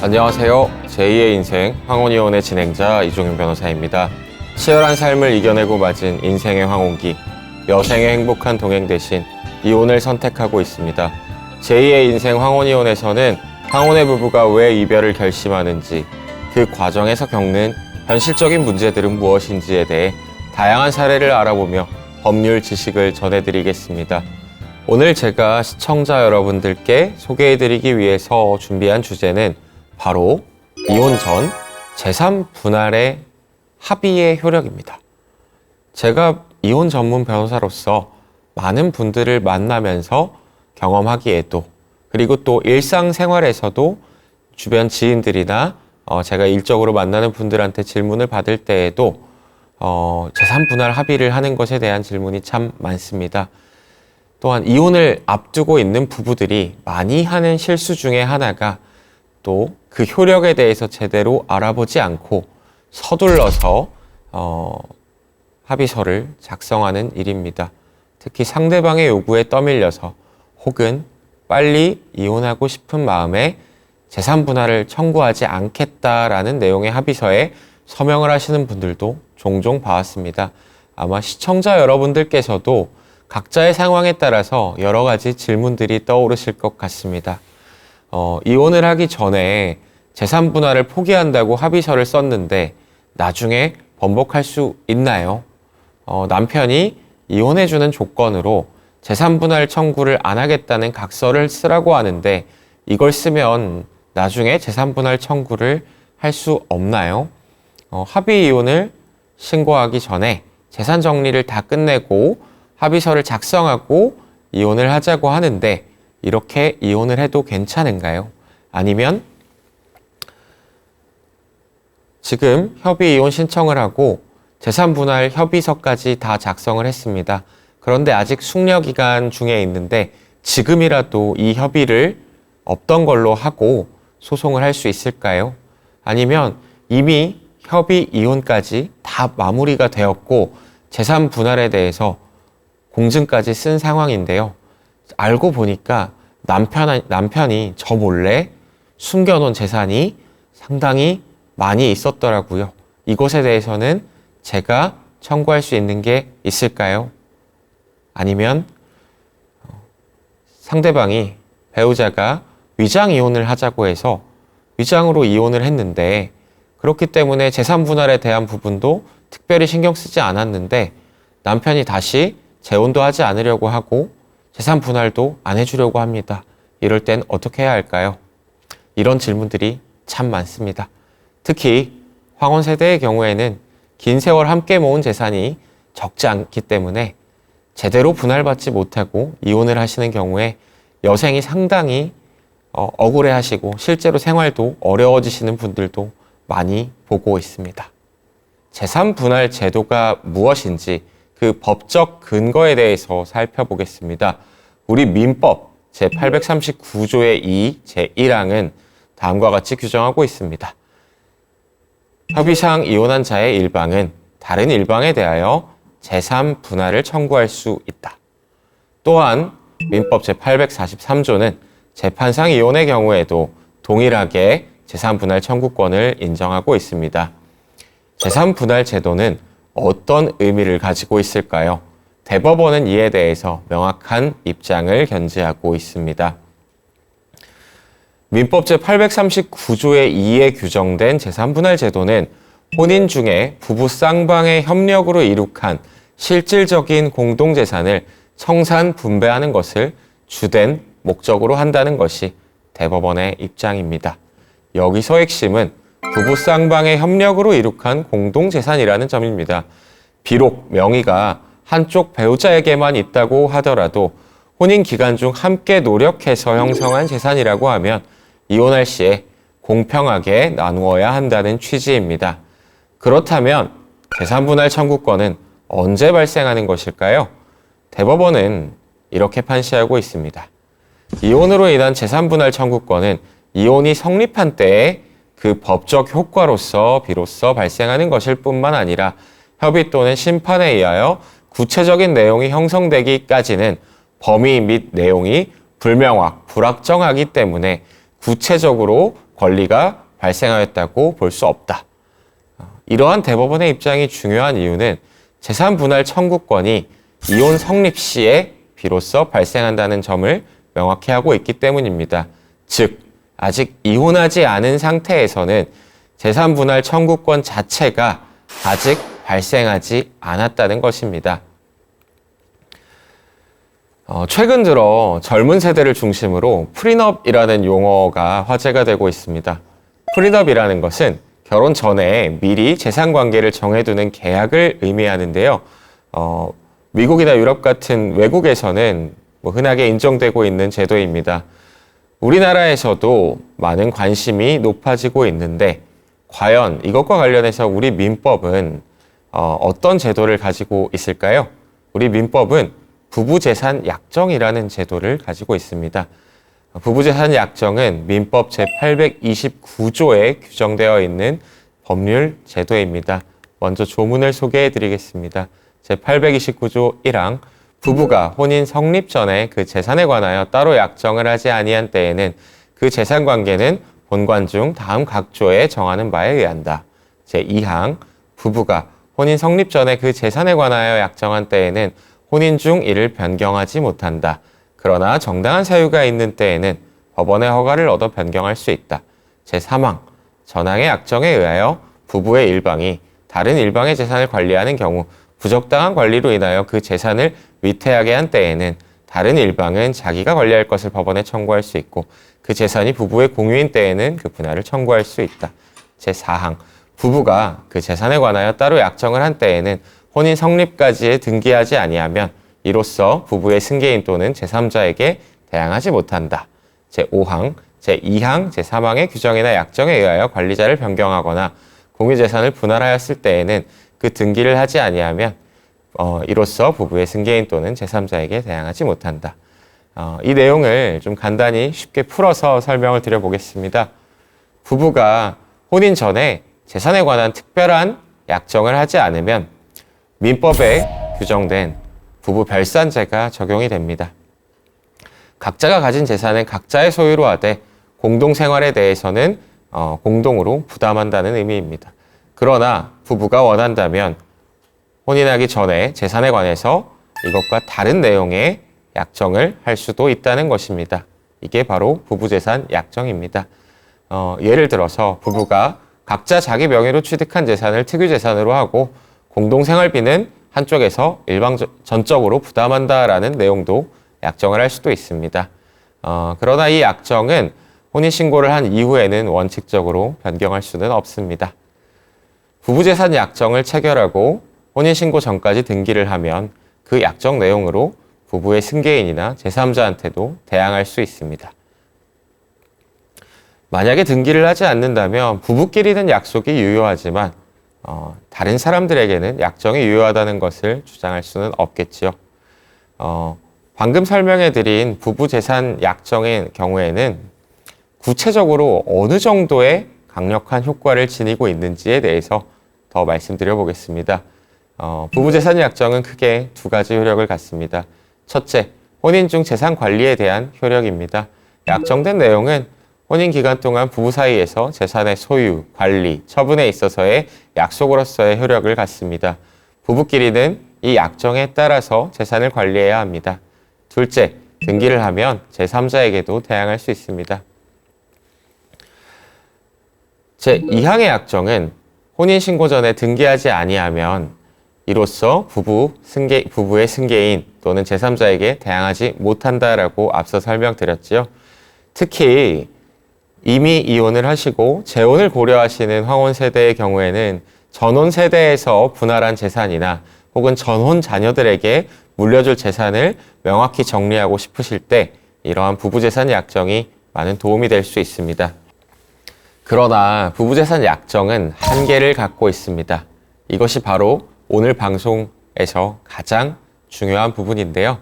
안녕하세요. 제2의 인생 황혼이혼의 진행자 이종윤 변호사입니다. 치열한 삶을 이겨내고 맞은 인생의 황혼기, 여생의 행복한 동행 대신 이혼을 선택하고 있습니다. 제2의 인생 황혼이혼에서는 황혼의 부부가 왜 이별을 결심하는지, 그 과정에서 겪는 현실적인 문제들은 무엇인지에 대해 다양한 사례를 알아보며 법률 지식을 전해드리겠습니다. 오늘 제가 시청자 여러분들께 소개해드리기 위해서 준비한 주제는 바로 이혼 전 재산 분할의 합의의 효력입니다. 제가 이혼 전문 변호사로서 많은 분들을 만나면서 경험하기에도, 그리고 또 일상생활에서도 주변 지인들이나 제가 일적으로 만나는 분들한테 질문을 받을 때에도 재산 분할 합의를 하는 것에 대한 질문이 참 많습니다. 또한 이혼을 앞두고 있는 부부들이 많이 하는 실수 중에 하나가 또 그 효력에 대해서 제대로 알아보지 않고 서둘러서 합의서를 작성하는 일입니다. 특히 상대방의 요구에 떠밀려서 혹은 빨리 이혼하고 싶은 마음에 재산 분할을 청구하지 않겠다라는 내용의 합의서에 서명을 하시는 분들도 종종 봐왔습니다. 아마 시청자 여러분들께서도 각자의 상황에 따라서 여러 가지 질문들이 떠오르실 것 같습니다. 이혼을 하기 전에 재산 분할을 포기한다고 합의서를 썼는데 나중에 번복할 수 있나요? 남편이 이혼해주는 조건으로 재산 분할 청구를 안 하겠다는 각서를 쓰라고 하는데 이걸 쓰면 나중에 재산 분할 청구를 할 수 없나요? 합의 이혼을 신고하기 전에 재산 정리를 다 끝내고 합의서를 작성하고 이혼을 하자고 하는데 이렇게 이혼을 해도 괜찮은가요? 아니면 지금 협의 이혼 신청을 하고 재산 분할 협의서까지 다 작성을 했습니다. 그런데 아직 숙려 기간 중에 있는데 지금이라도 이 협의를 없던 걸로 하고 소송을 할 수 있을까요? 아니면 이미 협의 이혼까지 다 마무리가 되었고 재산 분할에 대해서 공증까지 쓴 상황인데요. 알고 보니까 남편이 저 몰래 숨겨놓은 재산이 상당히 많이 있었더라고요. 이것에 대해서는 제가 청구할 수 있는 게 있을까요? 아니면 상대방이, 배우자가 위장 이혼을 하자고 해서 위장으로 이혼을 했는데 그렇기 때문에 재산 분할에 대한 부분도 특별히 신경 쓰지 않았는데 남편이 다시 재혼도 하지 않으려고 하고 재산 분할도 안 해주려고 합니다. 이럴 땐 어떻게 해야 할까요? 이런 질문들이 참 많습니다. 특히 황혼 세대의 경우에는 긴 세월 함께 모은 재산이 적지 않기 때문에 제대로 분할받지 못하고 이혼을 하시는 경우에 여생이 상당히 억울해하시고 실제로 생활도 어려워지시는 분들도 많이 보고 있습니다. 재산 분할 제도가 무엇인지 그 법적 근거에 대해서 살펴보겠습니다. 우리 민법 제839조의 2 제1항은 다음과 같이 규정하고 있습니다. 협의상 이혼한 자의 일방은 다른 일방에 대하여 재산 분할을 청구할 수 있다. 또한 민법 제843조는 재판상 이혼의 경우에도 동일하게 재산 분할 청구권을 인정하고 있습니다. 재산 분할 제도는 어떤 의미를 가지고 있을까요? 대법원은 이에 대해서 명확한 입장을 견지하고 있습니다. 민법 제839조의 2에 규정된 재산분할 제도는 혼인 중에 부부 쌍방의 협력으로 이룩한 실질적인 공동재산을 청산 분배하는 것을 주된 목적으로 한다는 것이 대법원의 입장입니다. 여기서 핵심은 부부 쌍방의 협력으로 이룩한 공동재산이라는 점입니다. 비록 명의가 한쪽 배우자에게만 있다고 하더라도 혼인 기간 중 함께 노력해서 형성한 재산이라고 하면 이혼할 시에 공평하게 나누어야 한다는 취지입니다. 그렇다면 재산분할 청구권은 언제 발생하는 것일까요? 대법원은 이렇게 판시하고 있습니다. 이혼으로 인한 재산분할 청구권은 이혼이 성립한 때에 그 법적 효과로서 비로소 발생하는 것일 뿐만 아니라 협의 또는 심판에 의하여 구체적인 내용이 형성되기까지는 범위 및 내용이 불명확, 불확정하기 때문에 구체적으로 권리가 발생하였다고 볼 수 없다. 이러한 대법원의 입장이 중요한 이유는 재산 분할 청구권이 이혼 성립 시에 비로소 발생한다는 점을 명확히 하고 있기 때문입니다. 즉, 아직 이혼하지 않은 상태에서는 재산 분할 청구권 자체가 아직 발생하지 않았다는 것입니다. 최근 들어 젊은 세대를 중심으로 프리넘이라는 용어가 화제가 되고 있습니다. 프리넘이라는 것은 결혼 전에 미리 재산 관계를 정해두는 계약을 의미하는데요. 미국이나 유럽 같은 외국에서는 흔하게 인정되고 있는 제도입니다. 우리나라에서도 많은 관심이 높아지고 있는데 과연 이것과 관련해서 우리 민법은 어떤 제도를 가지고 있을까요? 우리 민법은 부부재산 약정이라는 제도를 가지고 있습니다. 부부재산 약정은 민법 제829조에 규정되어 있는 법률 제도입니다. 먼저 조문을 소개해 드리겠습니다. 제829조 1항 부부가 혼인 성립 전에 그 재산에 관하여 따로 약정을 하지 아니한 때에는 그 재산 관계는 본관 중 다음 각 조에 정하는 바에 의한다. 제2항 부부가 혼인 성립 전에 그 재산에 관하여 약정한 때에는 혼인 중 이를 변경하지 못한다. 그러나 정당한 사유가 있는 때에는 법원의 허가를 얻어 변경할 수 있다. 제3항 전항의 약정에 의하여 부부의 일방이 다른 일방의 재산을 관리하는 경우 부적당한 관리로 인하여 그 재산을 위태하게 한 때에는 다른 일방은 자기가 관리할 것을 법원에 청구할 수 있고 그 재산이 부부의 공유인 때에는 그 분할을 청구할 수 있다. 제4항 부부가 그 재산에 관하여 따로 약정을 한 때에는 혼인 성립까지 등기하지 아니하면 이로써 부부의 승계인 또는 제3자에게 대항하지 못한다. 제5항, 제2항, 제3항의 규정이나 약정에 의하여 관리자를 변경하거나 공유재산을 분할하였을 때에는 그 등기를 하지 아니하면 이로써 부부의 승계인 또는 제3자에게 대항하지 못한다. 이 내용을 좀 간단히 쉽게 풀어서 설명을 드려보겠습니다. 부부가 혼인 전에 재산에 관한 특별한 약정을 하지 않으면 민법에 규정된 부부 별산제가 적용이 됩니다. 각자가 가진 재산은 각자의 소유로 하되 공동생활에 대해서는 공동으로 부담한다는 의미입니다. 그러나 부부가 원한다면 혼인하기 전에 재산에 관해서 이것과 다른 내용의 약정을 할 수도 있다는 것입니다. 이게 바로 부부재산 약정입니다. 예를 들어서 부부가 각자 자기 명의로 취득한 재산을 특유재산으로 하고 공동생활비는 한쪽에서 전적으로 부담한다라는 내용도 약정을 할 수도 있습니다. 그러나 이 약정은 혼인신고를 한 이후에는 원칙적으로 변경할 수는 없습니다. 부부재산 약정을 체결하고 혼인신고 전까지 등기를 하면 그 약정 내용으로 부부의 승계인이나 제3자한테도 대항할 수 있습니다. 만약에 등기를 하지 않는다면 부부끼리는 약속이 유효하지만 다른 사람들에게는 약정이 유효하다는 것을 주장할 수는 없겠지요. 방금 설명해드린 부부재산 약정의 경우에는 구체적으로 어느 정도의 강력한 효과를 지니고 있는지에 대해서 더 말씀드려 보겠습니다. 부부재산 약정은 크게 두 가지 효력을 갖습니다. 첫째, 혼인 중 재산 관리에 대한 효력입니다. 약정된 내용은 혼인 기간 동안 부부 사이에서 재산의 소유, 관리, 처분에 있어서의 약속으로서의 효력을 갖습니다. 부부끼리는 이 약정에 따라서 재산을 관리해야 합니다. 둘째, 등기를 하면 제3자에게도 대항할 수 있습니다. 제2항의 약정은 혼인신고 전에 등기하지 아니하면 이로써 부부의 승계인 또는 제3자에게 대항하지 못한다라고 앞서 설명드렸지요. 특히 이미 이혼을 하시고 재혼을 고려하시는 황혼 세대의 경우에는 전혼 세대에서 분할한 재산이나 혹은 전혼 자녀들에게 물려줄 재산을 명확히 정리하고 싶으실 때 이러한 부부재산 약정이 많은 도움이 될 수 있습니다. 그러나 부부재산 약정은 한계를 갖고 있습니다. 이것이 바로 오늘 방송에서 가장 중요한 부분인데요.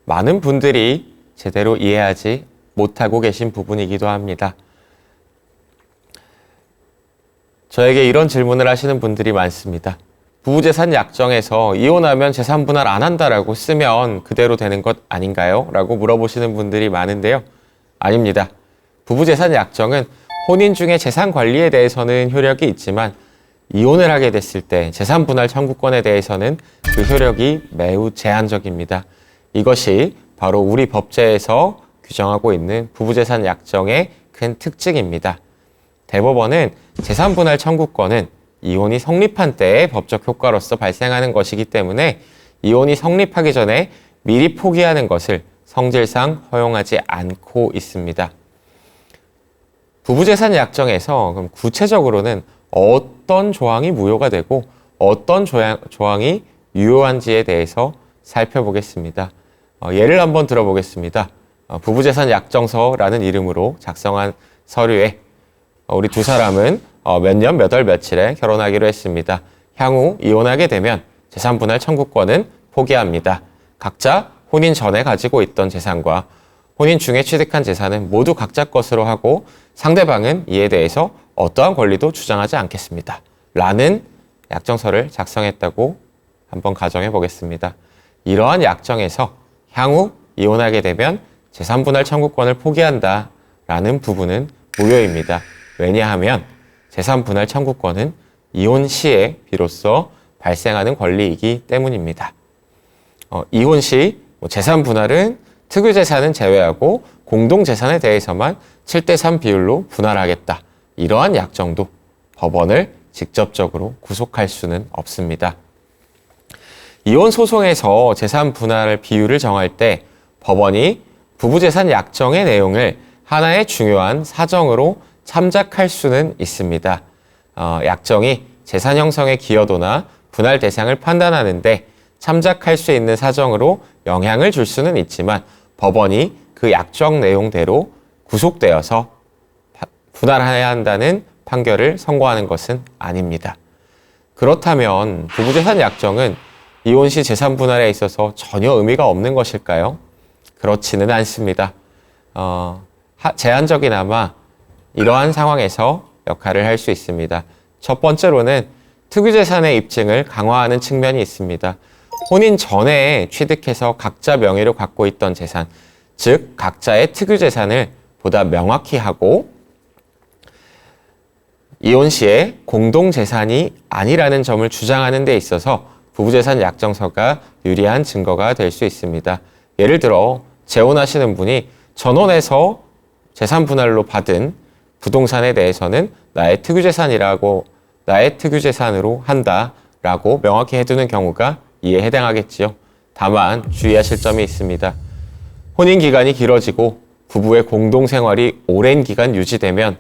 많은 분들이 제대로 이해하지 못하고 계신 부분이기도 합니다. 저에게 이런 질문을 하시는 분들이 많습니다. 부부재산 약정에서 이혼하면 재산 분할 안 한다라고 쓰면 그대로 되는 것 아닌가요? 라고 물어보시는 분들이 많은데요. 아닙니다. 부부재산 약정은 혼인 중에 재산 관리에 대해서는 효력이 있지만 이혼을 하게 됐을 때 재산 분할 청구권에 대해서는 그 효력이 매우 제한적입니다. 이것이 바로 우리 법제에서 규정하고 있는 부부재산 약정의 큰 특징입니다. 대법원은 재산 분할 청구권은 이혼이 성립한 때의 법적 효과로서 발생하는 것이기 때문에 이혼이 성립하기 전에 미리 포기하는 것을 성질상 허용하지 않고 있습니다. 부부재산 약정에서 그럼 구체적으로는 어떤 조항이 무효가 되고 어떤 조항이 유효한지에 대해서 살펴보겠습니다. 예를 한번 들어보겠습니다. 부부재산 약정서라는 이름으로 작성한 서류에 우리 두 사람은 몇 년 몇 월 며칠에 결혼하기로 했습니다. 향후 이혼하게 되면 재산 분할 청구권은 포기합니다. 각자 혼인 전에 가지고 있던 재산과 혼인 중에 취득한 재산은 모두 각자 것으로 하고 상대방은 이에 대해서 어떠한 권리도 주장하지 않겠습니다. 라는 약정서를 작성했다고 한번 가정해 보겠습니다. 이러한 약정에서 향후 이혼하게 되면 재산 분할 청구권을 포기한다 라는 부분은 무효입니다. 왜냐하면 재산 분할 청구권은 이혼 시에 비로소 발생하는 권리이기 때문입니다. 이혼 시 재산 분할은 특유 재산은 제외하고 공동 재산에 대해서만 7대3 비율로 분할하겠다. 이러한 약정도 법원을 직접적으로 구속할 수는 없습니다. 이혼 소송에서 재산 분할 비율을 정할 때 법원이 부부재산 약정의 내용을 하나의 중요한 사정으로 참작할 수는 있습니다. 약정이 재산 형성의 기여도나 분할 대상을 판단하는데 참작할 수 있는 사정으로 영향을 줄 수는 있지만 법원이 그 약정 내용대로 구속되어서 분할해야 한다는 판결을 선고하는 것은 아닙니다. 그렇다면 부부재산 약정은 이혼 시 재산 분할에 있어서 전혀 의미가 없는 것일까요? 그렇지는 않습니다. 제한적이나마 이러한 상황에서 역할을 할 수 있습니다. 첫 번째로는 특유재산의 입증을 강화하는 측면이 있습니다. 혼인 전에 취득해서 각자 명의로 갖고 있던 재산, 즉 각자의 특유재산을 보다 명확히 하고 이혼 시에 공동재산이 아니라는 점을 주장하는 데 있어서 부부재산 약정서가 유리한 증거가 될 수 있습니다. 예를 들어 재혼하시는 분이 전혼해서 재산 분할로 받은 부동산에 대해서는 나의 특유재산으로 한다라고 명확히 해두는 경우가 이에 해당하겠지요. 다만 주의하실 점이 있습니다. 혼인 기간이 길어지고 부부의 공동생활이 오랜 기간 유지되면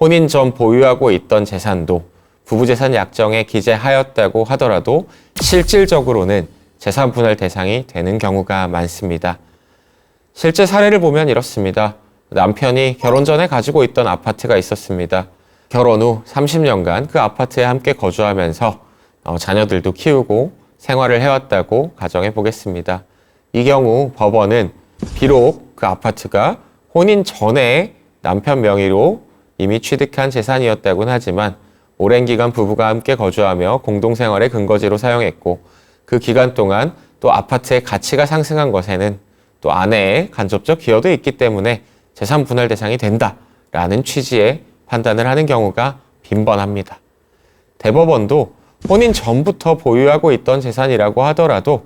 혼인 전 보유하고 있던 재산도 부부재산 약정에 기재하였다고 하더라도 실질적으로는 재산 분할 대상이 되는 경우가 많습니다. 실제 사례를 보면 이렇습니다. 남편이 결혼 전에 가지고 있던 아파트가 있었습니다. 결혼 후 30년간 그 아파트에 함께 거주하면서 자녀들도 키우고 생활을 해왔다고 가정해 보겠습니다. 이 경우 법원은 비록 그 아파트가 혼인 전에 남편 명의로 이미 취득한 재산이었다고는 하지만 오랜 기간 부부가 함께 거주하며 공동생활의 근거지로 사용했고 그 기간 동안 또 아파트의 가치가 상승한 것에는 또 아내의 간접적 기여도 있기 때문에 재산 분할 대상이 된다라는 취지의 판단을 하는 경우가 빈번합니다. 대법원도 혼인 전부터 보유하고 있던 재산이라고 하더라도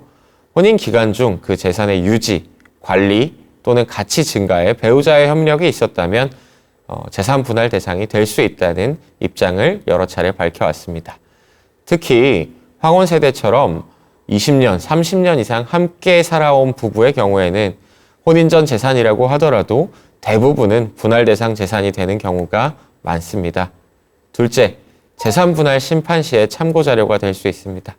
혼인 기간 중 그 재산의 유지, 관리 또는 가치 증가에 배우자의 협력이 있었다면 재산 분할 대상이 될 수 있다는 입장을 여러 차례 밝혀왔습니다. 특히 황혼 세대처럼 20년, 30년 이상 함께 살아온 부부의 경우에는 혼인 전 재산이라고 하더라도 대부분은 분할 대상 재산이 되는 경우가 많습니다. 둘째, 재산 분할 심판 시의 참고 자료가 될 수 있습니다.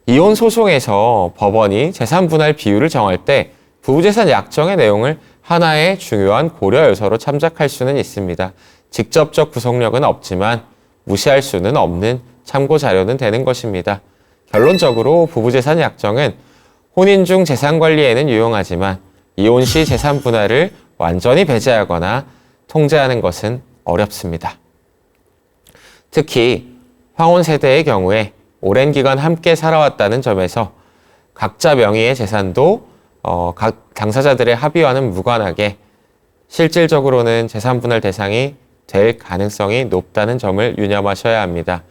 이혼 소송에서 법원이 재산 분할 비율을 정할 때 부부재산 약정의 내용을 하나의 중요한 고려 요소로 참작할 수는 있습니다. 직접적 구속력은 없지만 무시할 수는 없는 참고 자료는 되는 것입니다. 결론적으로 부부재산 약정은 혼인 중 재산 관리에는 유용하지만 이혼 시 재산 분할을 완전히 배제하거나 통제하는 것은 어렵습니다. 특히 황혼 세대의 경우에 오랜 기간 함께 살아왔다는 점에서 각자 명의의 재산도 각 당사자들의 합의와는 무관하게 실질적으로는 재산 분할 대상이 될 가능성이 높다는 점을 유념하셔야 합니다.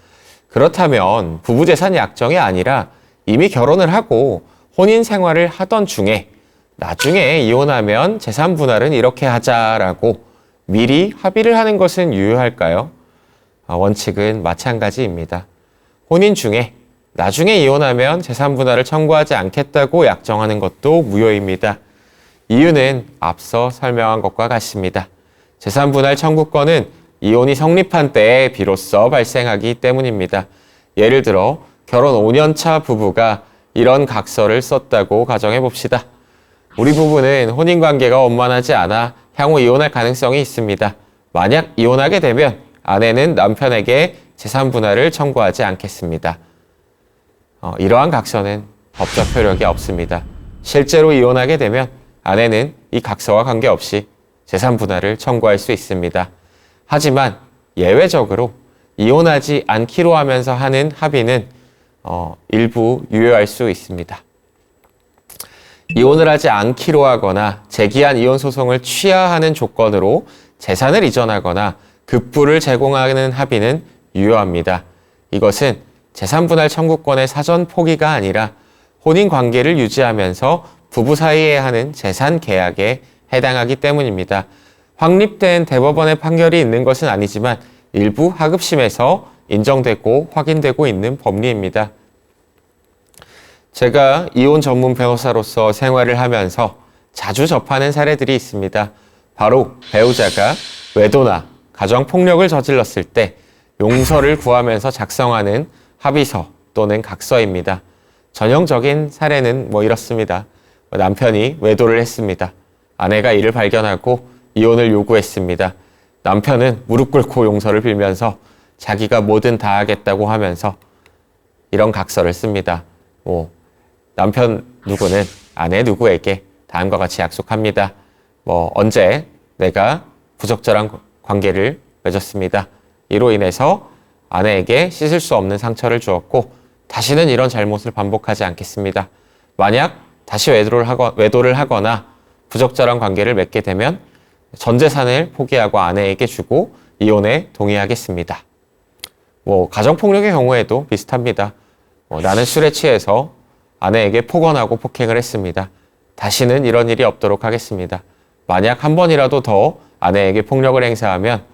그렇다면 부부재산 약정이 아니라 이미 결혼을 하고 혼인 생활을 하던 중에 나중에 이혼하면 재산 분할은 이렇게 하자라고 미리 합의를 하는 것은 유효할까요? 원칙은 마찬가지입니다. 혼인 중에 나중에 이혼하면 재산 분할을 청구하지 않겠다고 약정하는 것도 무효입니다. 이유는 앞서 설명한 것과 같습니다. 재산 분할 청구권은 이혼이 성립한 때에 비로소 발생하기 때문입니다. 예를 들어 결혼 5년 차 부부가 이런 각서를 썼다고 가정해 봅시다. 우리 부부는 혼인관계가 원만하지 않아 향후 이혼할 가능성이 있습니다. 만약 이혼하게 되면 아내는 남편에게 재산 분할을 청구하지 않겠습니다. 이러한 각서는 법적 효력이 없습니다. 실제로 이혼하게 되면 아내는 이 각서와 관계없이 재산 분할을 청구할 수 있습니다. 하지만 예외적으로 이혼하지 않기로 하면서 하는 합의는 일부 유효할 수 있습니다. 이혼을 하지 않기로 하거나 재기한 이혼 소송을 취하하는 조건으로 재산을 이전하거나 급부를 제공하는 합의는 유효합니다. 이것은 재산 분할 청구권의 사전 포기가 아니라 혼인 관계를 유지하면서 부부 사이에 하는 재산 계약에 해당하기 때문입니다. 확립된 대법원의 판결이 있는 것은 아니지만 일부 하급심에서 인정되고 확인되고 있는 법리입니다. 제가 이혼 전문 변호사로서 생활을 하면서 자주 접하는 사례들이 있습니다. 바로 배우자가 외도나 가정폭력을 저질렀을 때 용서를 구하면서 작성하는 합의서 또는 각서입니다. 전형적인 사례는 이렇습니다. 남편이 외도를 했습니다. 아내가 이를 발견하고 이혼을 요구했습니다. 남편은 무릎 꿇고 용서를 빌면서 자기가 뭐든 다 하겠다고 하면서 이런 각서를 씁니다. 남편 누구는 아내 누구에게 다음과 같이 약속합니다. 언제 내가 부적절한 관계를 맺었습니다. 이로 인해서 아내에게 씻을 수 없는 상처를 주었고 다시는 이런 잘못을 반복하지 않겠습니다. 만약 다시 외도를 하거나 부적절한 관계를 맺게 되면 전 재산을 포기하고 아내에게 주고 이혼에 동의하겠습니다. 가정폭력의 경우에도 비슷합니다. 나는 술에 취해서 아내에게 폭언하고 폭행을 했습니다. 다시는 이런 일이 없도록 하겠습니다. 만약 한 번이라도 더 아내에게 폭력을 행사하면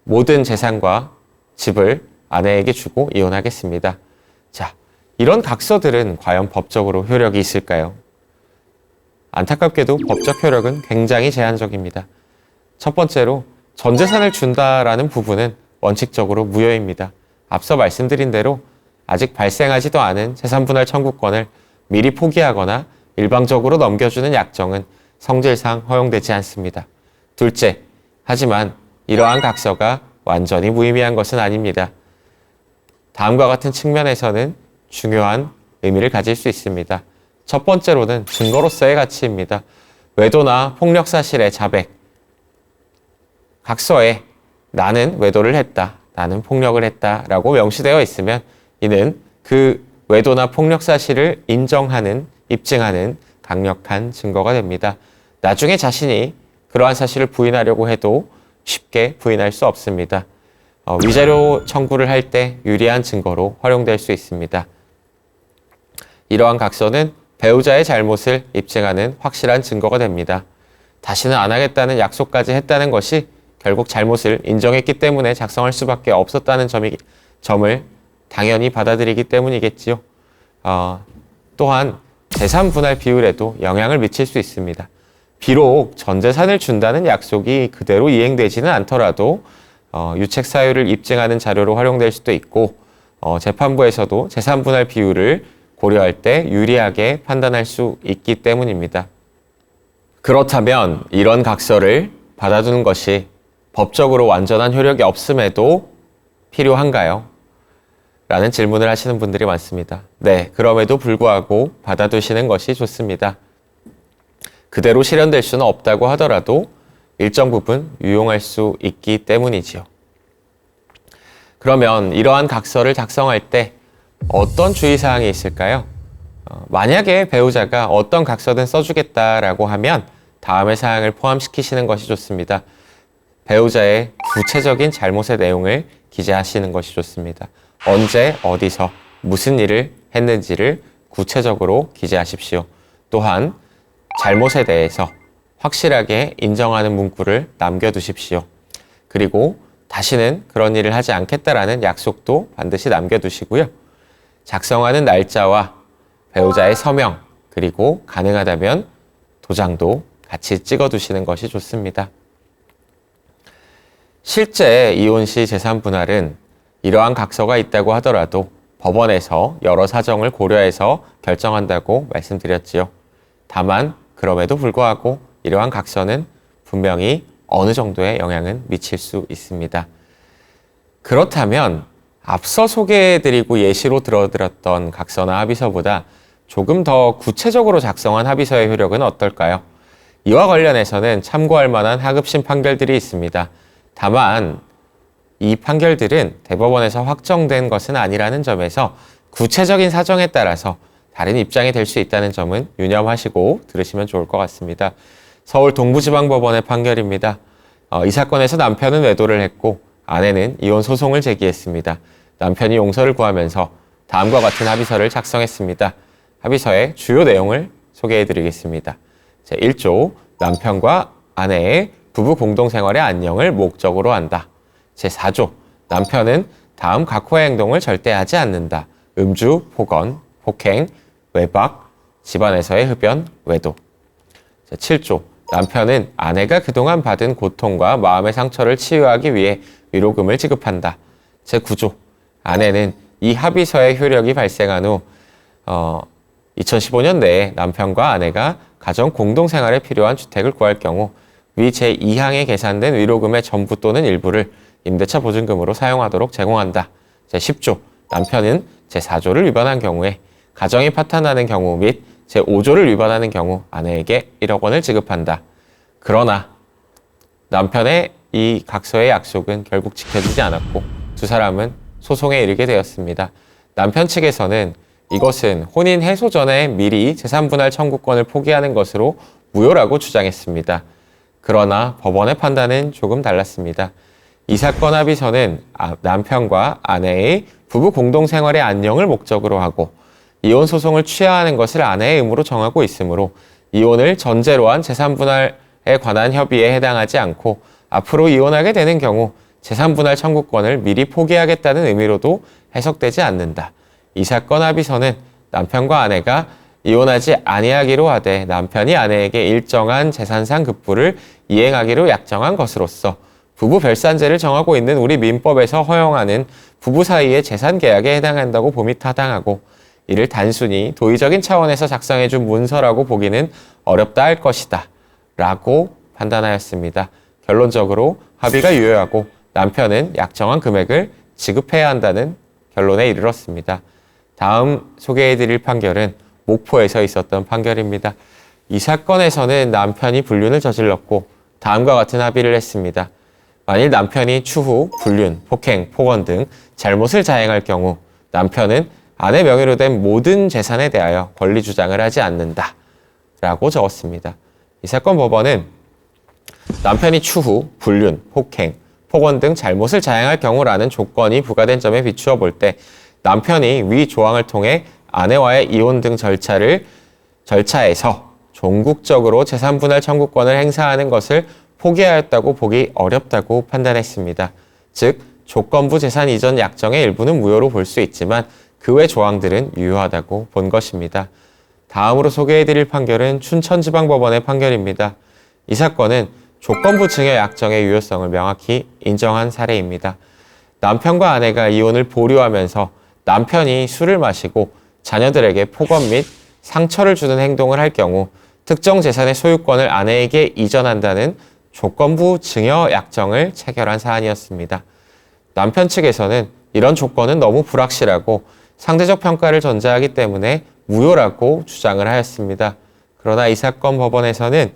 모든 재산과 집을 아내에게 주고 이혼하겠습니다. 자, 이런 각서들은 과연 법적으로 효력이 있을까요? 안타깝게도 법적 효력은 굉장히 제한적입니다. 첫 번째로 전 재산을 준다라는 부분은 원칙적으로 무효입니다. 앞서 말씀드린 대로 아직 발생하지도 않은 재산 분할 청구권을 미리 포기하거나 일방적으로 넘겨주는 약정은 성질상 허용되지 않습니다. 둘째, 하지만 이러한 각서가 완전히 무의미한 것은 아닙니다. 다음과 같은 측면에서는 중요한 의미를 가질 수 있습니다. 첫 번째로는 증거로서의 가치입니다. 외도나 폭력 사실의 자백. 각서에 나는 외도를 했다, 나는 폭력을 했다 라고 명시되어 있으면 이는 그 외도나 폭력 사실을 인정하는, 입증하는 강력한 증거가 됩니다. 나중에 자신이 그러한 사실을 부인하려고 해도 쉽게 부인할 수 없습니다. 위자료 청구를 할 때 유리한 증거로 활용될 수 있습니다. 이러한 각서는 배우자의 잘못을 입증하는 확실한 증거가 됩니다. 다시는 안 하겠다는 약속까지 했다는 것이 결국 잘못을 인정했기 때문에 작성할 수밖에 없었다는 점을 당연히 받아들이기 때문이겠지요. 또한 재산 분할 비율에도 영향을 미칠 수 있습니다. 비록 전 재산을 준다는 약속이 그대로 이행되지는 않더라도 유책 사유를 입증하는 자료로 활용될 수도 있고 재판부에서도 재산 분할 비율을 고려할 때 유리하게 판단할 수 있기 때문입니다. 그렇다면 이런 각서를 받아두는 것이 법적으로 완전한 효력이 없음에도 필요한가요? 라는 질문을 하시는 분들이 많습니다. 네, 그럼에도 불구하고 받아두시는 것이 좋습니다. 그대로 실현될 수는 없다고 하더라도 일정 부분 유용할 수 있기 때문이지요. 그러면 이러한 각서를 작성할 때 어떤 주의사항이 있을까요? 만약에 배우자가 어떤 각서든 써주겠다라고 하면 다음의 사항을 포함시키시는 것이 좋습니다. 배우자의 구체적인 잘못의 내용을 기재하시는 것이 좋습니다. 언제, 어디서, 무슨 일을 했는지를 구체적으로 기재하십시오. 또한 잘못에 대해서 확실하게 인정하는 문구를 남겨두십시오. 그리고 다시는 그런 일을 하지 않겠다라는 약속도 반드시 남겨두시고요. 작성하는 날짜와 배우자의 서명, 그리고 가능하다면 도장도 같이 찍어두시는 것이 좋습니다. 실제 이혼 시 재산 분할은 이러한 각서가 있다고 하더라도 법원에서 여러 사정을 고려해서 결정한다고 말씀드렸지요. 다만 그럼에도 불구하고 이러한 각서는 분명히 어느 정도의 영향은 미칠 수 있습니다. 그렇다면 앞서 소개해드리고 예시로 들어드렸던 각서나 합의서보다 조금 더 구체적으로 작성한 합의서의 효력은 어떨까요? 이와 관련해서는 참고할 만한 하급심 판결들이 있습니다. 다만 이 판결들은 대법원에서 확정된 것은 아니라는 점에서 구체적인 사정에 따라서 다른 입장이 될 수 있다는 점은 유념하시고 들으시면 좋을 것 같습니다. 서울 동부지방법원의 판결입니다. 이 사건에서 남편은 외도를 했고 아내는 이혼 소송을 제기했습니다. 남편이 용서를 구하면서 다음과 같은 합의서를 작성했습니다. 합의서의 주요 내용을 소개해드리겠습니다. 제1조, 남편과 아내의 부부 공동생활의 안녕을 목적으로 한다. 제4조, 남편은 다음 각호의 행동을 절대 하지 않는다. 음주, 폭언, 폭행, 외박, 집안에서의 흡연, 외도. 제7조, 남편은 아내가 그동안 받은 고통과 마음의 상처를 치유하기 위해 위로금을 지급한다. 제9조, 아내는 이 합의서의 효력이 발생한 후 2015년 내에 남편과 아내가 가정 공동생활에 필요한 주택을 구할 경우 위 제2항에 계산된 위로금의 전부 또는 일부를 임대차 보증금으로 사용하도록 제공한다. 제10조, 남편은 제4조를 위반한 경우에 가정이 파탄나는 경우 및 제5조를 위반하는 경우 아내에게 1억 원을 지급한다. 그러나 남편의 이 각서의 약속은 결국 지켜지지 않았고 두 사람은 소송에 이르게 되었습니다. 남편 측에서는 이것은 혼인 해소 전에 미리 재산분할 청구권을 포기하는 것으로 무효라고 주장했습니다. 그러나 법원의 판단은 조금 달랐습니다. 이 사건 합의서는 남편과 아내의 부부 공동생활의 안녕을 목적으로 하고 이혼 소송을 취하하는 것을 아내의 의무로 정하고 있으므로 이혼을 전제로 한 재산분할에 관한 협의에 해당하지 않고 앞으로 이혼하게 되는 경우 재산분할 청구권을 미리 포기하겠다는 의미로도 해석되지 않는다. 이 사건 합의서는 남편과 아내가 이혼하지 아니하기로 하되 남편이 아내에게 일정한 재산상 급부를 이행하기로 약정한 것으로서 부부 별산제를 정하고 있는 우리 민법에서 허용하는 부부 사이의 재산 계약에 해당한다고 봄이 타당하고 이를 단순히 도의적인 차원에서 작성해준 문서라고 보기는 어렵다 할 것이다 라고 판단하였습니다. 결론적으로 합의가 유효하고 남편은 약정한 금액을 지급해야 한다는 결론에 이르렀습니다. 다음 소개해드릴 판결은 목포에서 있었던 판결입니다. 이 사건에서는 남편이 불륜을 저질렀고 다음과 같은 합의를 했습니다. 만일 남편이 추후 불륜, 폭행, 폭언 등 잘못을 자행할 경우 남편은 아내 명의로 된 모든 재산에 대하여 권리 주장을 하지 않는다 라고 적었습니다. 이 사건 법원은 남편이 추후 불륜, 폭행, 폭언 등 잘못을 자행할 경우라는 조건이 부과된 점에 비추어 볼 때 남편이 위 조항을 통해 아내와의 이혼 등 절차에서 종국적으로 재산분할 청구권을 행사하는 것을 포기하였다고 보기 어렵다고 판단했습니다. 즉, 조건부 재산 이전 약정의 일부는 무효로 볼 수 있지만 그 외 조항들은 유효하다고 본 것입니다. 다음으로 소개해드릴 판결은 춘천지방법원의 판결입니다. 이 사건은 조건부 증여 약정의 유효성을 명확히 인정한 사례입니다. 남편과 아내가 이혼을 보류하면서 남편이 술을 마시고 자녀들에게 폭언 및 상처를 주는 행동을 할 경우 특정 재산의 소유권을 아내에게 이전한다는 조건부 증여 약정을 체결한 사안이었습니다. 남편 측에서는 이런 조건은 너무 불확실하고 상대적 평가를 전제하기 때문에 무효라고 주장을 하였습니다. 그러나 이 사건 법원에서는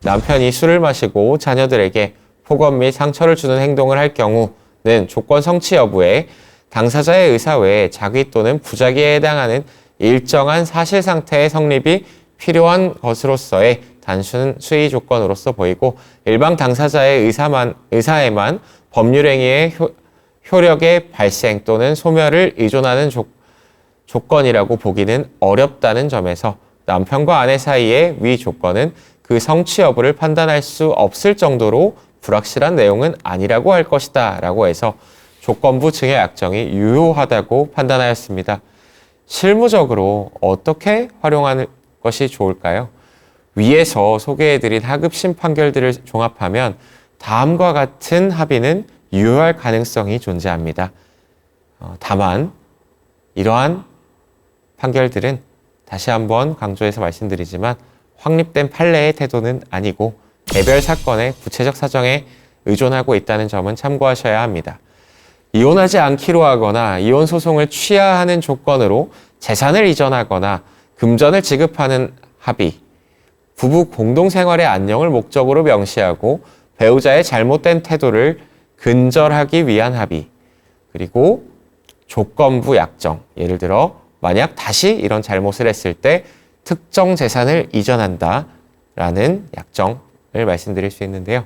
남편이 술을 마시고 자녀들에게 폭언 및 상처를 주는 행동을 할 경우는 조건 성취 여부에 당사자의 의사 외에 자기 또는 부자기에 해당하는 일정한 사실 상태의 성립이 필요한 것으로서의 단순 수의 조건으로서 보이고 일방 당사자의 의사에만 법률행위의 효력의 발생 또는 소멸을 의존하는 조건이라고 보기는 어렵다는 점에서 남편과 아내 사이의 위 조건은 그 성취 여부를 판단할 수 없을 정도로 불확실한 내용은 아니라고 할 것이다 라고 해서 조건부 증여 약정이 유효하다고 판단하였습니다. 실무적으로 어떻게 활용하는 것이 좋을까요? 위에서 소개해드린 하급심 판결들을 종합하면 다음과 같은 합의는 유효할 가능성이 존재합니다. 다만 이러한 판결들은 다시 한번 강조해서 말씀드리지만 확립된 판례의 태도는 아니고 개별 사건의 구체적 사정에 의존하고 있다는 점은 참고하셔야 합니다. 이혼하지 않기로 하거나 이혼 소송을 취하하는 조건으로 재산을 이전하거나 금전을 지급하는 합의, 부부 공동생활의 안녕을 목적으로 명시하고 배우자의 잘못된 태도를 근절하기 위한 합의, 그리고 조건부 약정, 예를 들어 만약 다시 이런 잘못을 했을 때 특정 재산을 이전한다 라는 약정을 말씀드릴 수 있는데요.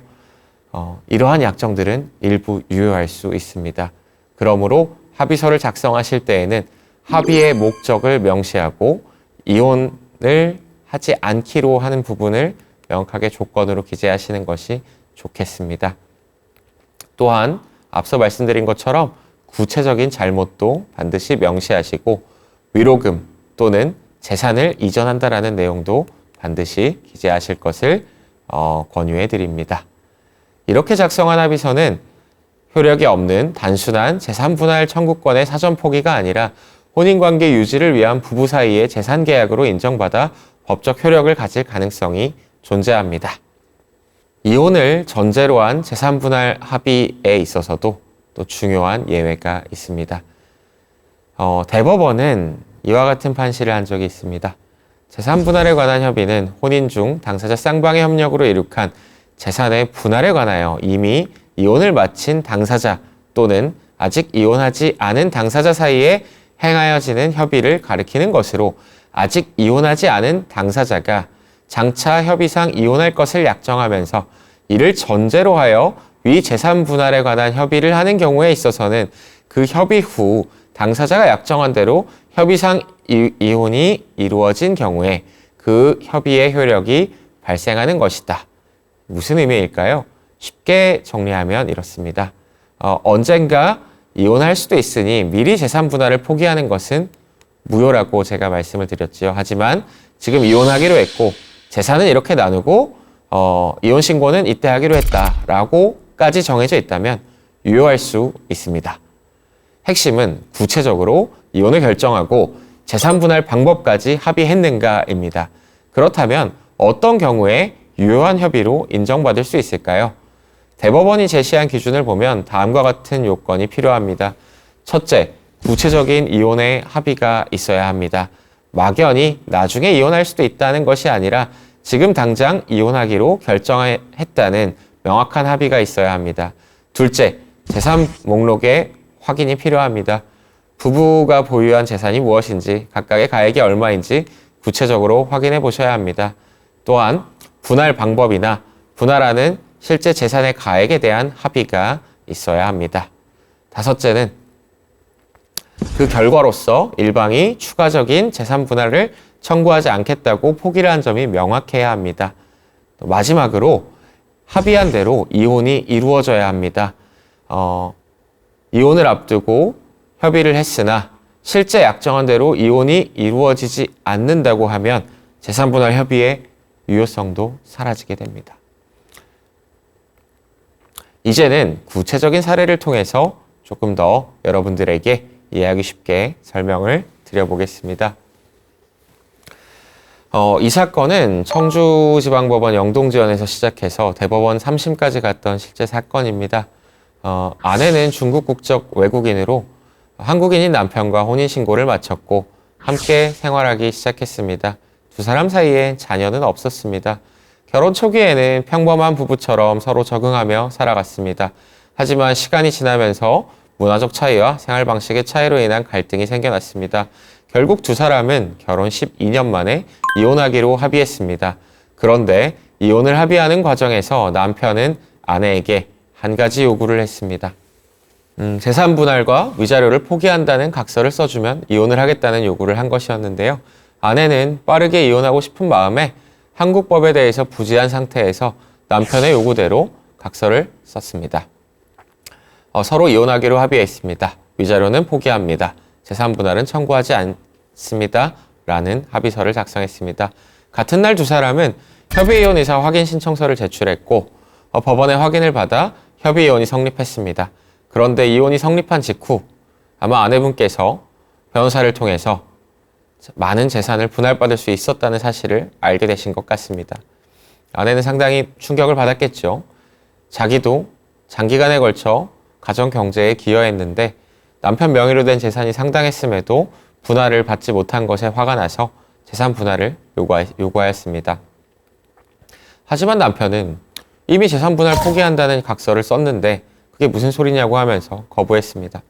이러한 약정들은 일부 유효할 수 있습니다. 그러므로 합의서를 작성하실 때에는 합의의 목적을 명시하고 이혼을 하지 않기로 하는 부분을 명확하게 조건으로 기재하시는 것이 좋겠습니다. 또한 앞서 말씀드린 것처럼 구체적인 잘못도 반드시 명시하시고 위로금 또는 재산을 이전한다라는 내용도 반드시 기재하실 것을 권유해 드립니다. 이렇게 작성한 합의서는 효력이 없는 단순한 재산 분할 청구권의 사전 포기가 아니라 혼인관계 유지를 위한 부부 사이의 재산 계약으로 인정받아 법적 효력을 가질 가능성이 존재합니다. 이혼을 전제로 한 재산 분할 합의에 있어서도 또 중요한 예외가 있습니다. 대법원은 이와 같은 판시를 한 적이 있습니다. 재산 분할에 관한 협의는 혼인 중 당사자 쌍방의 협력으로 이룩한 재산의 분할에 관하여 이미 이혼을 마친 당사자 또는 아직 이혼하지 않은 당사자 사이에 행하여지는 협의를 가리키는 것으로 아직 이혼하지 않은 당사자가 장차 협의상 이혼할 것을 약정하면서 이를 전제로 하여 위 재산 분할에 관한 협의를 하는 경우에 있어서는 그 협의 후 당사자가 약정한 대로 협의상 이혼이 이루어진 경우에 그 협의의 효력이 발생하는 것이다. 무슨 의미일까요? 쉽게 정리하면 이렇습니다. 언젠가 이혼할 수도 있으니 미리 재산 분할을 포기하는 것은 무효라고 제가 말씀을 드렸지요. 하지만 지금 이혼하기로 했고 재산은 이렇게 나누고 이혼 신고는 이때 하기로 했다라고까지 정해져 있다면 유효할 수 있습니다. 핵심은 구체적으로 이혼을 결정하고 재산 분할 방법까지 합의했는가입니다. 그렇다면 어떤 경우에 유효한 협의로 인정받을 수 있을까요? 대법원이 제시한 기준을 보면 다음과 같은 요건이 필요합니다. 첫째, 구체적인 이혼의 합의가 있어야 합니다. 막연히 나중에 이혼할 수도 있다는 것이 아니라 지금 당장 이혼하기로 결정했다는 명확한 합의가 있어야 합니다. 둘째, 재산 목록에 확인이 필요합니다. 부부가 보유한 재산이 무엇인지, 각각의 가액이 얼마인지 구체적으로 확인해 보셔야 합니다. 또한 분할 방법이나 분할하는 실제 재산의 가액에 대한 합의가 있어야 합니다. 다섯째는 그 결과로서 일방이 추가적인 재산 분할을 청구하지 않겠다고 포기를 한 점이 명확해야 합니다. 또 마지막으로 합의한 대로 이혼이 이루어져야 합니다. 이혼을 앞두고 협의를 했으나 실제 약정한 대로 이혼이 이루어지지 않는다고 하면 재산 분할 협의의 유효성도 사라지게 됩니다. 이제는 구체적인 사례를 통해서 조금 더 여러분들에게 이해하기 쉽게 설명을 드려보겠습니다. 이 사건은 청주지방법원 영동지원에서 시작해서 대법원 3심까지 갔던 실제 사건입니다. 아내는 중국 국적 외국인으로 한국인인 남편과 혼인신고를 마쳤고 함께 생활하기 시작했습니다. 두 사람 사이에 자녀는 없었습니다. 결혼 초기에는 평범한 부부처럼 서로 적응하며 살아갔습니다. 하지만 시간이 지나면서 문화적 차이와 생활 방식의 차이로 인한 갈등이 생겨났습니다. 결국 두 사람은 결혼 12년 만에 이혼하기로 합의했습니다. 그런데 이혼을 합의하는 과정에서 남편은 아내에게 한 가지 요구를 했습니다. 재산 분할과 위자료를 포기한다는 각서를 써주면 이혼을 하겠다는 요구를 한 것이었는데요. 아내는 빠르게 이혼하고 싶은 마음에 한국 법에 대해서 부지한 상태에서 남편의 요구대로 각서를 썼습니다. 서로 이혼하기로 합의했습니다. 위자료는 포기합니다. 재산 분할은 청구하지 않습니다. 라는 합의서를 작성했습니다. 같은 날 두 사람은 협의이혼 의사 확인 신청서를 제출했고 법원의 확인을 받아 협의이혼이 성립했습니다. 그런데 이혼이 성립한 직후 아마 아내분께서 변호사를 통해서 많은 재산을 분할받을 수 있었다는 사실을 알게 되신 것 같습니다. 아내는 상당히 충격을 받았겠죠. 자기도 장기간에 걸쳐 가정 경제에 기여했는데 남편 명의로 된 재산이 상당했음에도 분할을 받지 못한 것에 화가 나서 재산 분할을 요구하였습니다. 하지만 남편은 이미 재산 분할 포기한다는 각서를 썼는데 그게 무슨 소리냐고 하면서 거부했습니다.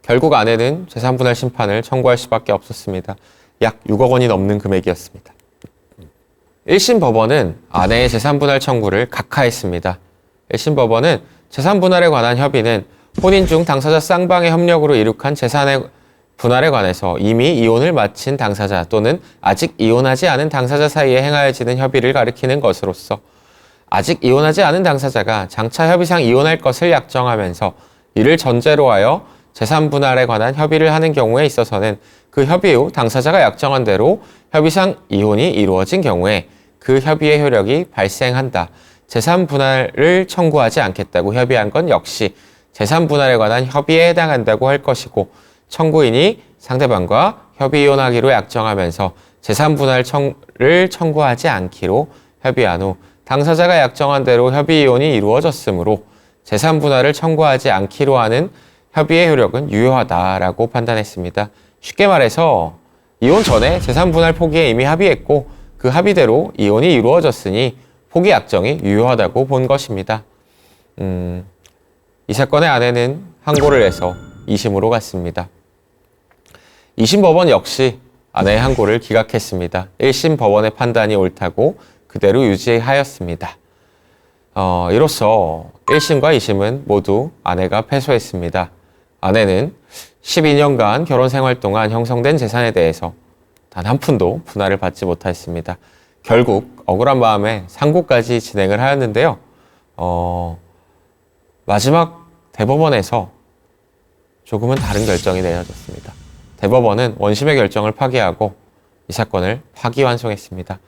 결국 아내는 재산 분할 심판을 청구할 수밖에 없었습니다. 약 6억 원이 넘는 금액이었습니다. 1심 법원은 아내의 재산 분할 청구를 각하했습니다. 1심 법원은 재산 분할에 관한 협의는 혼인 중 당사자 쌍방의 협력으로 이룩한 재산의 분할에 관해서 이미 이혼을 마친 당사자 또는 아직 이혼하지 않은 당사자 사이에 행하여지는 협의를 가리키는 것으로서 아직 이혼하지 않은 당사자가 장차 협의상 이혼할 것을 약정하면서 이를 전제로 하여 재산 분할에 관한 협의를 하는 경우에 있어서는 그 협의 후 당사자가 약정한 대로 협의상 이혼이 이루어진 경우에 그 협의의 효력이 발생한다. 재산 분할을 청구하지 않겠다고 협의한 건 역시 재산 분할에 관한 협의에 해당한다고 할 것이고 청구인이 상대방과 협의 이혼하기로 약정하면서 재산 분할을 청구하지 않기로 협의한 후 당사자가 약정한 대로 협의 이혼이 이루어졌으므로 재산 분할을 청구하지 않기로 하는 협의의 효력은 유효하다라고 판단했습니다. 쉽게 말해서 이혼 전에 재산 분할 포기에 이미 합의했고 그 합의대로 이혼이 이루어졌으니 포기 약정이 유효하다고 본 것입니다. 이 사건의 아내는 항고를 해서 2심으로 갔습니다. 2심 법원 역시 아내의 항고를 기각했습니다. 1심 법원의 판단이 옳다고 그대로 유지하였습니다. 이로써 1심과 2심은 모두 아내가 패소했습니다. 아내는 12년간 결혼 생활 동안 형성된 재산에 대해서 단 한 푼도 분할을 받지 못했습니다. 결국 억울한 마음에 상고까지 진행을 하였는데요. 마지막 대법원에서 조금은 다른 결정이 내려졌습니다. 대법원은 원심의 결정을 파기하고 이 사건을 파기환송했습니다.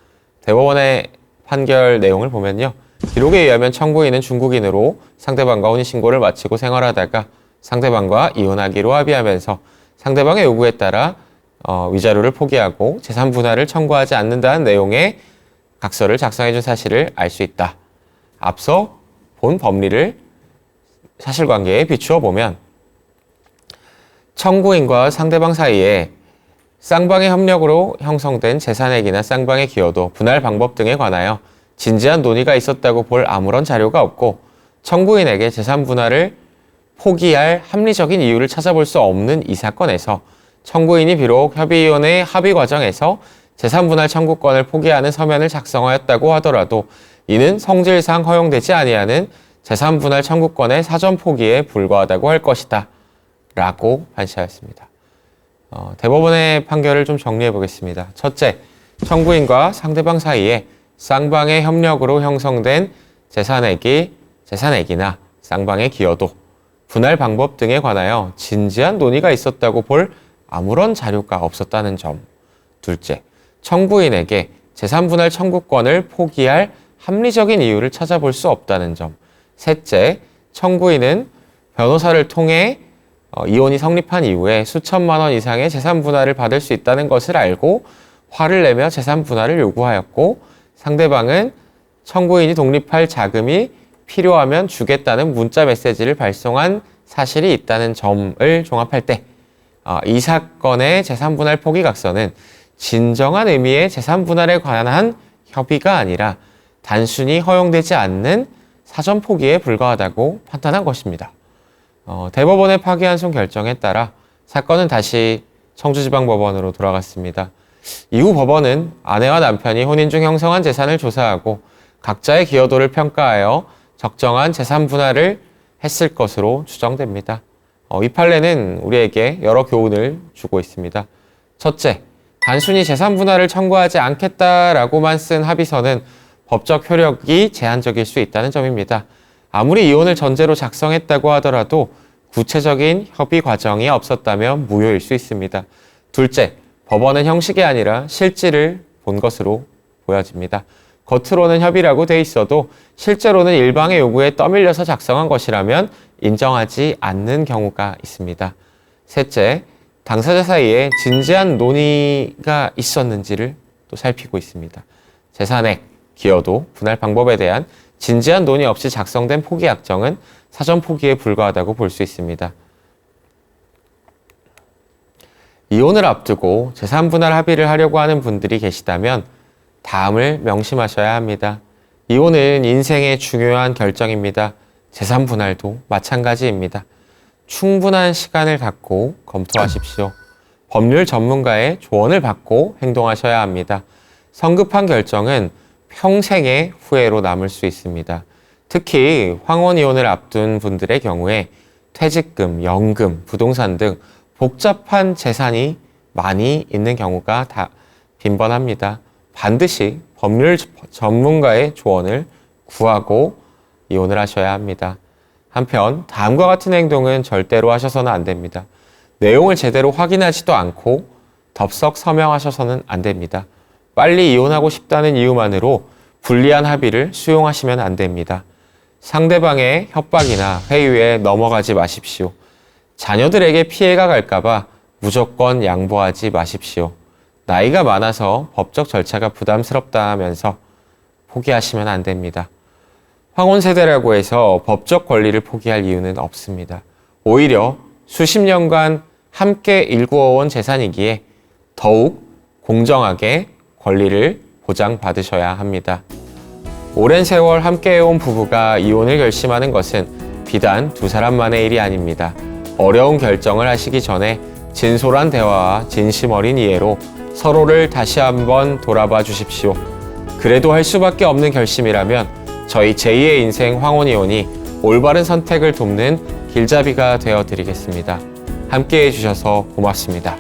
대법원의 판결 내용을 보면요. 기록에 의하면 청구인은 중국인으로 상대방과 혼인신고를 마치고 생활하다가 상대방과 이혼하기로 합의하면서 상대방의 요구에 따라 위자료를 포기하고 재산 분할을 청구하지 않는다는 내용의 각서를 작성해준 사실을 알 수 있다. 앞서 본 법리를 사실관계에 비추어 보면 청구인과 상대방 사이에 쌍방의 협력으로 형성된 재산액이나 쌍방의 기여도, 분할 방법 등에 관하여 진지한 논의가 있었다고 볼 아무런 자료가 없고 청구인에게 재산 분할을 포기할 합리적인 이유를 찾아볼 수 없는 이 사건에서 청구인이 비록 협의위원회의 합의 과정에서 재산 분할 청구권을 포기하는 서면을 작성하였다고 하더라도 이는 성질상 허용되지 아니하는 재산 분할 청구권의 사전 포기에 불과하다고 할 것이다. 라고 판시하였습니다. 대법원의 판결을 좀 정리해 보겠습니다. 첫째, 청구인과 상대방 사이에 쌍방의 협력으로 형성된 재산액이나 쌍방의 기여도, 분할 방법 등에 관하여 진지한 논의가 있었다고 볼 아무런 자료가 없었다는 점. 둘째, 청구인에게 재산 분할 청구권을 포기할 합리적인 이유를 찾아볼 수 없다는 점. 셋째, 청구인은 변호사를 통해 이혼이 성립한 이후에 수천만 원 이상의 재산 분할을 받을 수 있다는 것을 알고 화를 내며 재산 분할을 요구하였고 상대방은 청구인이 독립할 자금이 필요하면 주겠다는 문자 메시지를 발송한 사실이 있다는 점을 종합할 때 이 사건의 재산 분할 포기 각서는 진정한 의미의 재산 분할에 관한 협의가 아니라 단순히 허용되지 않는 사전 포기에 불과하다고 판단한 것입니다. 대법원의 파기환송 결정에 따라 사건은 다시 청주지방법원으로 돌아갔습니다. 이후 법원은 아내와 남편이 혼인 중 형성한 재산을 조사하고 각자의 기여도를 평가하여 적정한 재산 분할을 했을 것으로 추정됩니다. 이 판례는 우리에게 여러 교훈을 주고 있습니다. 첫째, 단순히 재산 분할을 청구하지 않겠다라고만 쓴 합의서는 법적 효력이 제한적일 수 있다는 점입니다. 아무리 이혼을 전제로 작성했다고 하더라도 구체적인 협의 과정이 없었다면 무효일 수 있습니다. 둘째, 법원은 형식이 아니라 실질을 본 것으로 보여집니다. 겉으로는 협의라고 돼 있어도 실제로는 일방의 요구에 떠밀려서 작성한 것이라면 인정하지 않는 경우가 있습니다. 셋째, 당사자 사이에 진지한 논의가 있었는지를 또 살피고 있습니다. 재산액, 기여도, 분할 방법에 대한 진지한 논의 없이 작성된 포기약정은 사전 포기에 불과하다고 볼 수 있습니다. 이혼을 앞두고 재산 분할 합의를 하려고 하는 분들이 계시다면 다음을 명심하셔야 합니다. 이혼은 인생의 중요한 결정입니다. 재산 분할도 마찬가지입니다. 충분한 시간을 갖고 검토하십시오. 법률 전문가의 조언을 받고 행동하셔야 합니다. 성급한 결정은 평생의 후회로 남을 수 있습니다. 특히 황혼 이혼을 앞둔 분들의 경우에 퇴직금, 연금, 부동산 등 복잡한 재산이 많이 있는 경우가 빈번합니다. 반드시 법률 전문가의 조언을 구하고 이혼을 하셔야 합니다. 한편 다음과 같은 행동은 절대로 하셔서는 안 됩니다. 내용을 제대로 확인하지도 않고 덥석 서명하셔서는 안 됩니다. 빨리 이혼하고 싶다는 이유만으로 불리한 합의를 수용하시면 안 됩니다. 상대방의 협박이나 회유에 넘어가지 마십시오. 자녀들에게 피해가 갈까봐 무조건 양보하지 마십시오. 나이가 많아서 법적 절차가 부담스럽다 하면서 포기하시면 안 됩니다. 황혼 세대라고 해서 법적 권리를 포기할 이유는 없습니다. 오히려 수십 년간 함께 일구어온 재산이기에 더욱 공정하게 권리를 보장받으셔야 합니다. 오랜 세월 함께해온 부부가 이혼을 결심하는 것은 비단 두 사람만의 일이 아닙니다. 어려운 결정을 하시기 전에 진솔한 대화와 진심 어린 이해로 서로를 다시 한번 돌아봐 주십시오. 그래도 할 수밖에 없는 결심이라면 저희 제2의 인생 황혼이혼이 올바른 선택을 돕는 길잡이가 되어 드리겠습니다. 함께 해주셔서 고맙습니다.